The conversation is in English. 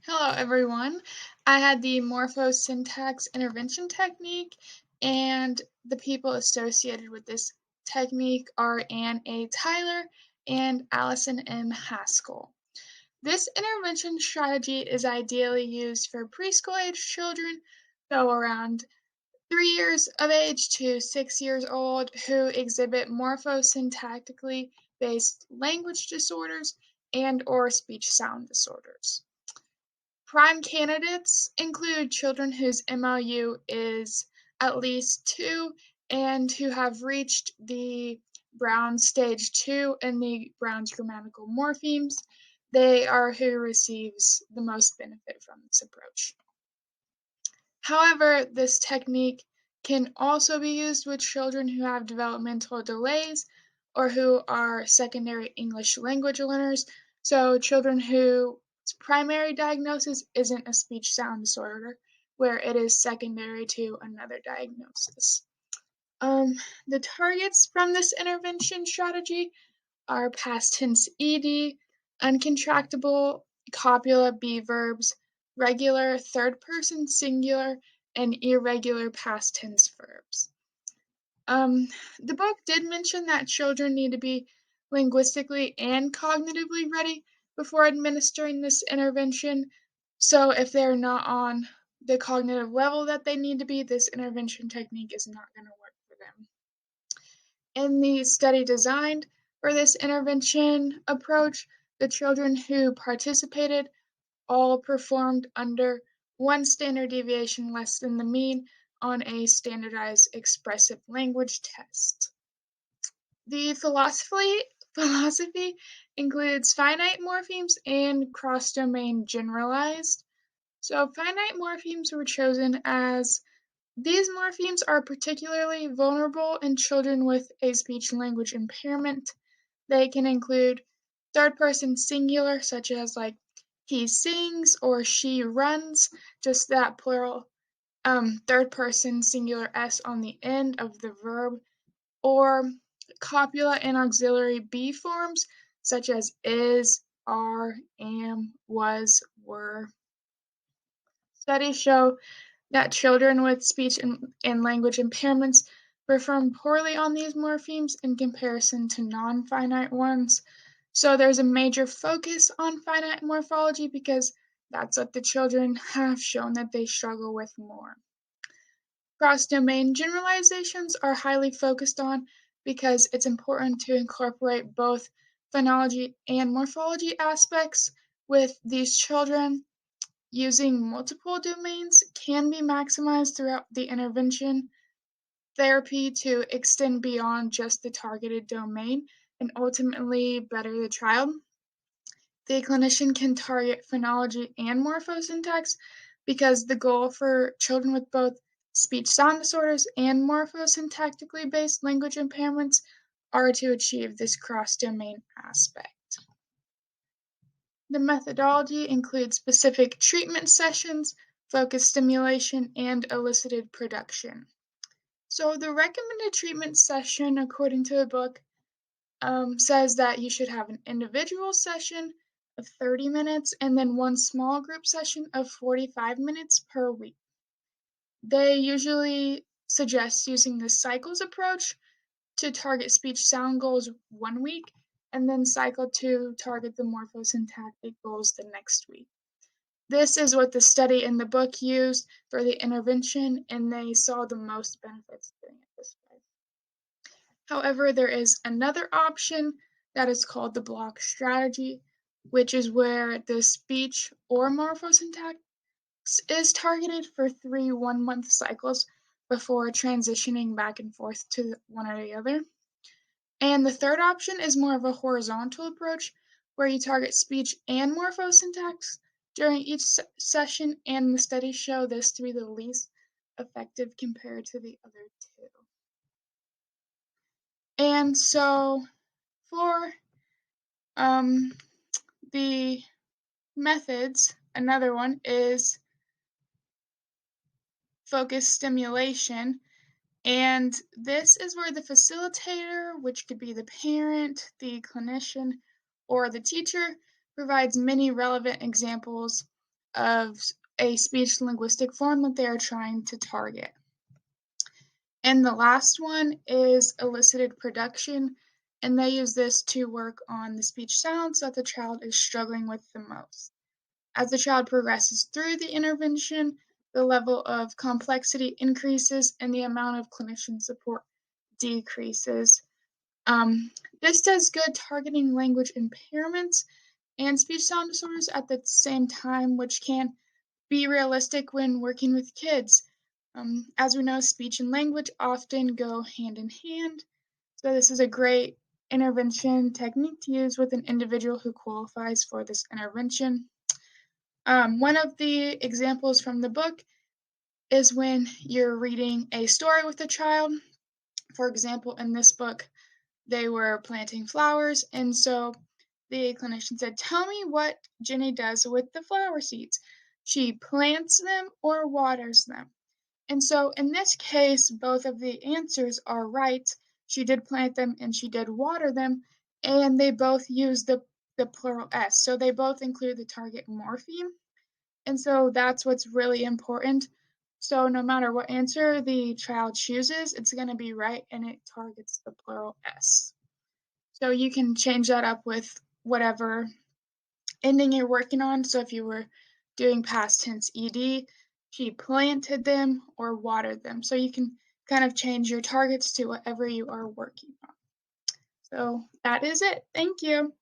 Hello, everyone. I had the Morphosyntax intervention technique, and the people associated with this technique are Ann A. Tyler and Allison M. Haskell. This intervention strategy is ideally used for preschool age children, so around 3 years of age to 6 years old, who exhibit morphosyntactically based language disorders and/or speech sound disorders. Prime candidates include children whose MLU is at least 2 and who have reached the Brown Stage 2 in the Brown's grammatical morphemes. They are who receives the most benefit from this approach. However, this technique can also be used with children who have developmental delays or who are secondary English language learners, so children whose primary diagnosis isn't a speech sound disorder, where it is secondary to another diagnosis. Um, the targets from this intervention strategy are past tense ed, uncontractable copula be verbs, regular third person singular, and irregular past tense verbs. The book did mention that children need to be linguistically and cognitively ready before administering this intervention. So if they're not on the cognitive level that they need to be, this intervention technique is not going to work for them. In the study designed for this intervention approach, the children who participated all performed under one standard deviation less than the mean on a standardized expressive language test. The philosophy includes finite morphemes and cross-domain generalized. So finite morphemes were chosen as these morphemes are particularly vulnerable in children with a speech-language impairment. They can include third-person singular, such as like he sings or she runs, just that plural third-person singular s on the end of the verb, or copula and auxiliary be forms, such as is, are, am, was, were. Studies show that children with speech and language impairments perform poorly on these morphemes in comparison to non-finite ones. So there's a major focus on finite morphology because that's what the children have shown that they struggle with more. Cross-domain generalizations are highly focused on because it's important to incorporate both phonology and morphology aspects with these children. Using multiple domains can be maximized throughout the intervention therapy to extend beyond just the targeted domain and ultimately better the child. The clinician can target phonology and morphosyntax because the goal for children with both speech sound disorders and morphosyntactically based language impairments are to achieve this cross-domain aspect. The methodology includes specific treatment sessions, focused stimulation, and elicited production. So the recommended treatment session, according to the book, says that you should have an individual session of 30 minutes and then one small group session of 45 minutes per week. They usually suggest using the cycles approach to target speech sound goals 1 week and then cycle to target the morphosyntactic goals the next week. This is what the study in the book used for the intervention, and they saw the most benefits doing it this way. However, there is another option that is called the block strategy, which is where the speech or morphosyntax is targeted for 3 one-month cycles before transitioning back and forth to one or the other. And the third option is more of a horizontal approach, where you target speech and morphosyntax during each session, and the studies show this to be the least effective compared to the other two. And so for the methods, another one is focused stimulation. And this is where the facilitator, which could be the parent, the clinician, or the teacher, provides many relevant examples of a speech linguistic form that they are trying to target. And the last one is elicited production, and they use this to work on the speech sounds that the child is struggling with the most. As the child progresses through the intervention, the level of complexity increases and the amount of clinician support decreases. Um, this does good targeting language impairments and speech sound disorders at the same time, which can be realistic when working with kids. As we know, speech and language often go hand in hand, so this is a great intervention technique to use with an individual who qualifies for this intervention. One of the examples from the book is when you're reading a story with a child. For example, in this book, they were planting flowers, and so the clinician said, "Tell me what Jenny does with the flower seeds. She plants them or waters them." And so in this case, both of the answers are right. She did plant them and she did water them, and they both use the plural S. So they both include the target morpheme. And so that's what's really important. So no matter what answer the child chooses, it's going to be right and it targets the plural S. So you can change that up with whatever ending you're working on. So if you were doing past tense ed, she planted them or watered them. So you can kind of change your targets to whatever you are working on. So that is it. Thank you.